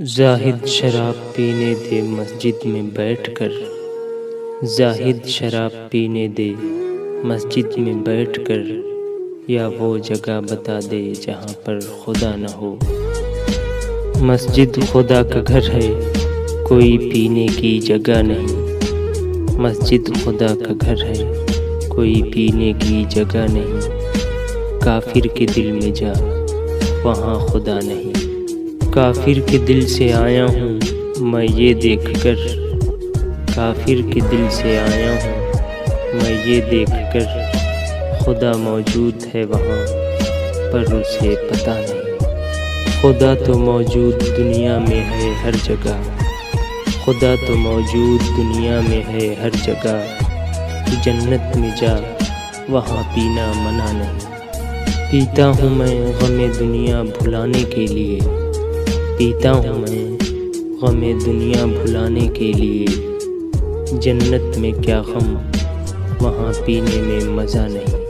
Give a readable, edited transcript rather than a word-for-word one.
زاہد شراب پینے دے مسجد میں بیٹھ کر، زاہد شراب پینے دے مسجد میں بیٹھ کر، یا وہ جگہ بتا دے جہاں پر خدا نہ ہو۔ مسجد خدا کا گھر ہے، کوئی پینے کی جگہ نہیں۔ مسجد خدا کا گھر ہے، کوئی پینے کی جگہ نہیں۔ کافر کے دل میں جا، وہاں خدا نہیں۔ کافر کے دل سے آیا ہوں میں یہ دیکھ کر، کافر کے دل سے آیا ہوں میں یہ دیکھ کر، خدا موجود ہے وہاں پر اسے پتہ نہیں۔ خدا تو موجود دنیا میں ہے ہر جگہ، خدا تو موجود دنیا میں ہے ہر جگہ۔ جنت میں جا، وہاں پینا منع نہیں۔ پیتا ہوں میں غم دنیا بھلانے کے لیے، پیتا ہوں میں غم دنیا بھلانے کے لیے۔ جنت میں کیا غم، وہاں پینے میں مزہ نہیں۔